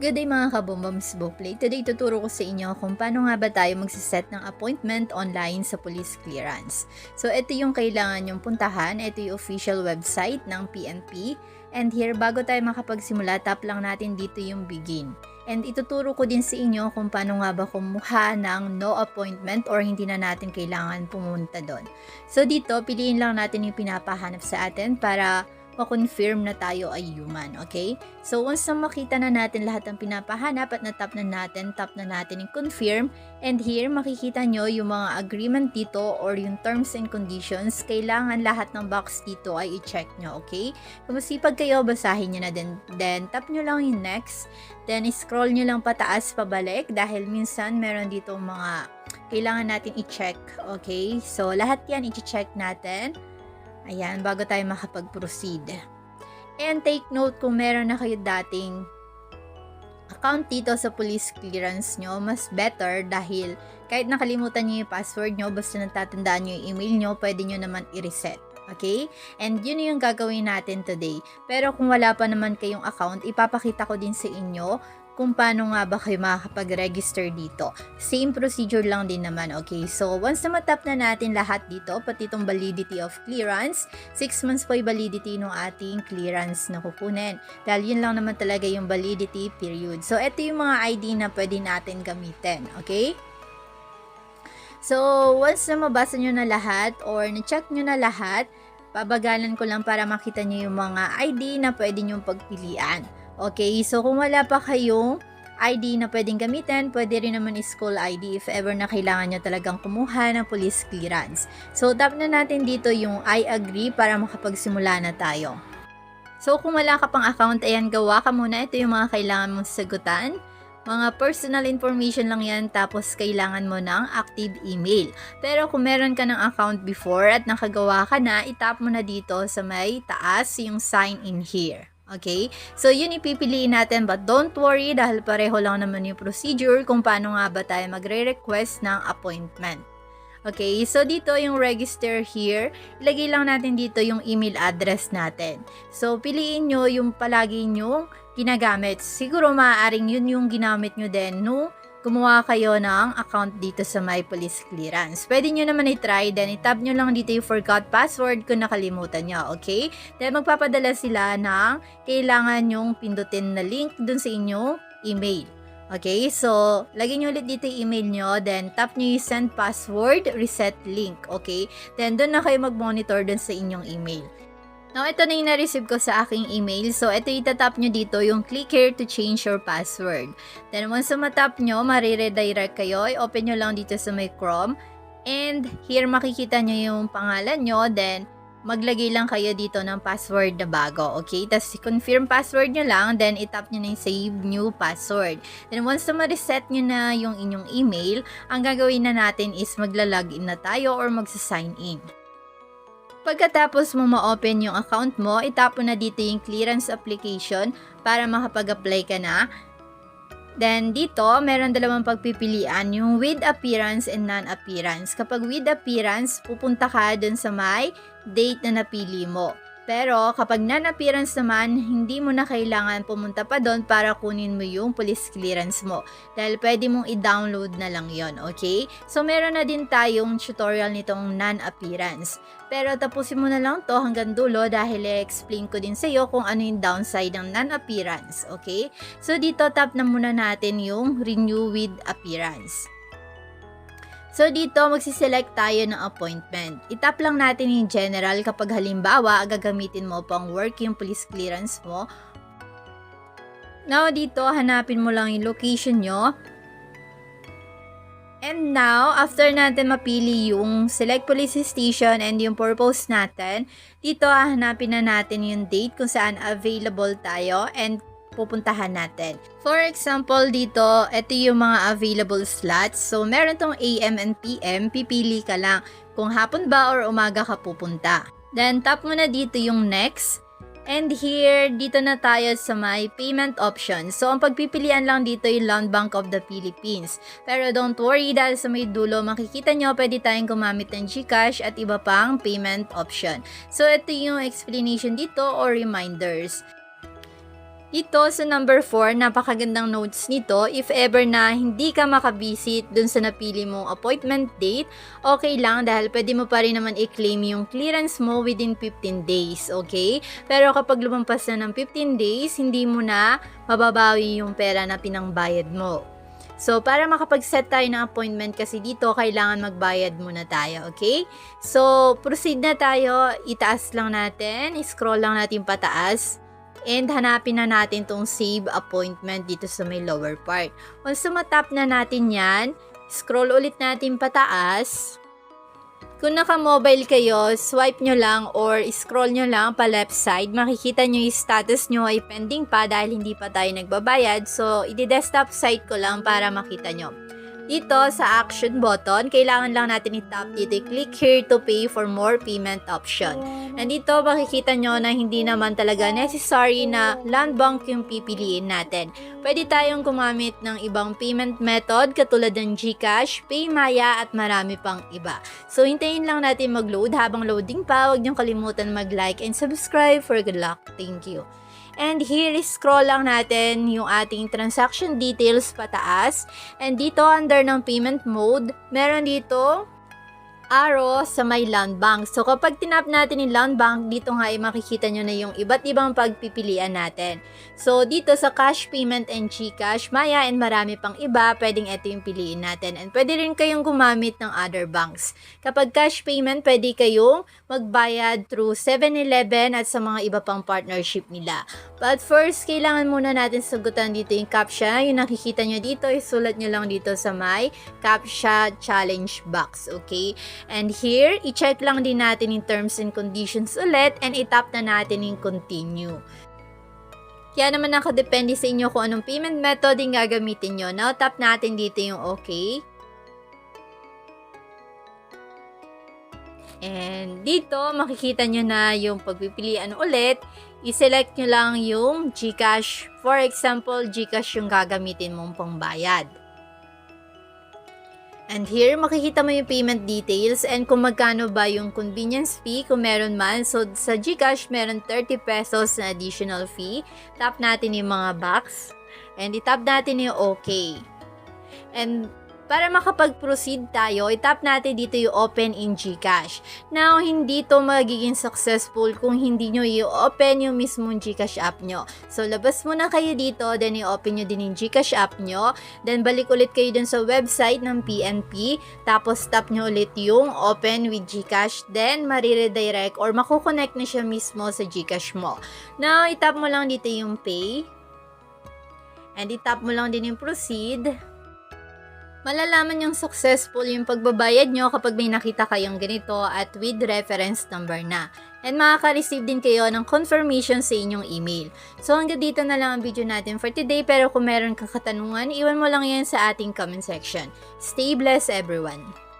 Good day mga kabombams Boplay. Today tuturo ko sa inyo kung paano nga ba tayo magsiset ng appointment online sa police clearance. So ito yung kailangan yung puntahan. Ito yung official website ng PNP. And here, bago tayo makapagsimula, tap lang natin dito yung begin. And ituturo ko din sa inyo kung paano nga ba kumuha ng no appointment or hindi na natin kailangan pumunta doon. So dito, piliin lang natin yung pinapahanap sa atin para ma-confirm na tayo ay human, okay? So, once na makita na natin lahat ng pinapahanap at tap na natin yung confirm, and here, makikita nyo yung mga agreement dito or yung terms and conditions, kailangan lahat ng box dito ay i-check nyo, okay? Kung masipag kayo, basahin nyo na din. Then, tap nyo lang yung next, then scroll nyo lang pataas pabalik dahil minsan meron dito mga kailangan natin i-check, okay? So, lahat yan i-check natin. Ayan, bago tayo makapag-proceed. And take note kung meron na kayo dating account dito sa police clearance nyo, mas better dahil kahit nakalimutan nyo yung password nyo, basta natatandaan nyo yung email nyo, pwede nyo naman i-reset. Okay? And yun yung gagawin natin today. Pero kung wala pa naman kayong account, ipapakita ko din sa inyo kung paano nga ba kayo makakapag-register dito. Same procedure lang din naman, okay? So, once na matap na natin lahat dito, pati itong validity of clearance, 6 months po yung validity ng ating clearance na kukunin. Dahil yun lang naman talaga yung validity period. So, ito yung mga ID na pwede natin gamitin, okay? So, once na mabasa nyo na lahat or na-check nyo na lahat, babagalan ko lang para makita nyo yung mga ID na pwede nyong pagpilian. Okay, so kung wala pa kayong ID na pwedeng gamitin, pwede rin naman school ID if ever na kailangan nyo talagang kumuha ng police clearance. So, tap na natin dito yung I agree para makapagsimula na tayo. So, kung wala ka pang account, ayan, gawa ka muna. Ito yung mga kailangan mong sagutan. Mga personal information lang yan, tapos kailangan mo ng active email. Pero kung meron ka ng account before at nakagawa ka na, itap mo na dito sa may taas yung sign in here. Okay? So, yun ipipiliin natin, but don't worry dahil pareho lang naman yung procedure kung paano nga ba tayo magre-request ng appointment. Okay? So, dito yung register here, ilagay lang natin dito yung email address natin. So, piliin nyo yung palagi nyong ginagamit. Siguro maaaring yun yung ginamit nyo din no gumawa kayo ng account dito sa My Police Clearance. Pwede nyo naman i-try, then i-tab nyo lang dito yung forgot password kung nakalimutan nyo, okay? Then magpapadala sila ng kailangan nyong pindutin na link dun sa inyong email. Okay, so lagyan nyo ulit dito yung email nyo, then tap nyo yung send password, reset link, okay? Then dun na kayo mag-monitor dun sa inyong email. Now, ito na yung na-receive ko sa aking email. So, ito itatap nyo dito yung click here to change your password. Then, once na matap nyo, mariredirect kayo. I-open nyo lang dito sa may Chrome. And, here makikita nyo yung pangalan nyo. Then, maglagay lang kayo dito ng password na bago. Okay? Tapos, confirm password nyo lang. Then, itap nyo na yung save new password. Then, once na ma-reset nyo na yung inyong email, ang gagawin na natin is magla-login na tayo or magsa-sign in. Pagkatapos mo ma-open yung account mo, itap mo na dito yung clearance application para makapag-apply ka na. Then, dito, meron dalawang pagpipilian, yung with appearance and non-appearance. Kapag with appearance, pupunta ka dun sa may date na napili mo. Pero, kapag non-appearance naman, hindi mo na kailangan pumunta pa doon para kunin mo yung police clearance mo. Dahil pwede mong i-download na lang yon, okay? So, meron na din tayong tutorial nitong non-appearance. Pero, tapusin mo na lang to hanggang dulo dahil i-explain ko din sa iyo kung ano yung downside ng non-appearance, okay? So, dito tap na muna natin yung renew with appearance. So, dito, magsiselect tayo ng appointment. Itap lang natin yung general kapag halimbawa, gagamitin mo pang work yung police clearance mo. Now, dito, hanapin mo lang yung location nyo. And now, after natin mapili yung select police station and yung purpose natin, dito, hanapin na natin yung date kung saan available tayo and pupuntahan natin. For example, dito, ito yung mga available slots. So, meron tong AM and PM. Pipili ka lang kung hapon ba or umaga ka pupunta. Then, tap mo na dito yung next. And here, dito na tayo sa may payment option. So, ang pagpipilian lang dito yung Land Bank of the Philippines. Pero don't worry dahil sa may dulo, makikita nyo, pwede tayong gumamit ng GCash at iba pang payment option. So, ito yung explanation dito or reminders. Dito sa number 4, napakagandang notes nito. If ever na hindi ka makabisit dun sa napili mong appointment date, okay lang dahil pwede mo pa rin naman i-claim yung clearance mo within 15 days, okay? Pero kapag lumampas na ng 15 days, hindi mo na mababawi yung pera na pinangbayad mo. So, para makapag-set tayo ng appointment kasi dito, kailangan magbayad muna tayo, okay? So, proceed na tayo. Itaas lang natin, scroll lang natin pataas. And hanapin na natin tong save appointment dito sa may lower part. Once matap na natin yan, scroll ulit natin pataas. Kung naka-mobile kayo, swipe nyo lang or scroll nyo lang pa left side. Makikita nyo yung status nyo ay pending pa dahil hindi pa tayo nagbabayad. So, i-desktop site ko lang para makita nyo. Dito sa action button, kailangan lang natin i-tap dito, click here to pay for more payment option. And dito makikita nyo na hindi naman talaga necessary na land bank yung pipiliin natin. Pwede tayong gumamit ng ibang payment method katulad ng GCash, PayMaya at marami pang iba. So hintayin lang natin mag-load. Habang loading pa, huwag niyong kalimutan mag-like and subscribe for good luck. Thank you. And here, scroll lang natin yung ating transaction details pataas. And dito, under ng payment mode, meron dito arrow sa may land bank. So, kapag tinap natin yung land bank, dito nga ay makikita nyo na yung iba't ibang pagpipilian natin. So, dito sa cash payment and GCash, Maya, and marami pang iba, pwedeng ito yung piliin natin. And pwede rin kayong gumamit ng other banks. Kapag cash payment, pwede kayong magbayad through 7-Eleven at sa mga iba pang partnership nila. But first, kailangan muna natin sagutan dito yung CAPTCHA. Yung nakikita nyo dito, isulat nyo lang dito sa may CAPTCHA challenge box. Okay? And here, i-check lang din natin yung terms and conditions ulit and i-tap na natin yung continue. Kaya naman nakadepende sa inyo kung anong payment method yung gagamitin nyo. Now, tap natin dito yung okay. And dito, makikita nyo na yung pagpipilian ulit. I-select nyo lang yung GCash. For example, GCash yung gagamitin mong pangbayad. And here, makikita mo yung payment details and kung magkano ba yung convenience fee kung meron man. So, sa GCash, meron 30 pesos na additional fee. Tap natin yung mga box. And itap natin yung okay. And para makapag-proceed tayo, itap natin dito yung open in GCash. Now, hindi to magiging successful kung hindi nyo i-open yung mismong GCash app nyo. So, labas muna kayo dito, then i-open nyo din yung GCash app nyo. Then, balik ulit kayo dun sa website ng PNP. Tapos, tap nyo ulit yung open with GCash. Then, mariredirect or makukonect na siya mismo sa GCash mo. Now, itap mo lang dito yung pay. And itap mo lang din yung proceed. Malalaman yung successful yung pagbabayad nyo kapag may nakita kayong ganito at with reference number na. And makaka-receive din kayo ng confirmation sa inyong email. So hanggang dito na lang ang video natin for today, pero kung meron kang katanungan, iwan mo lang yan sa ating comment section. Stay blessed everyone!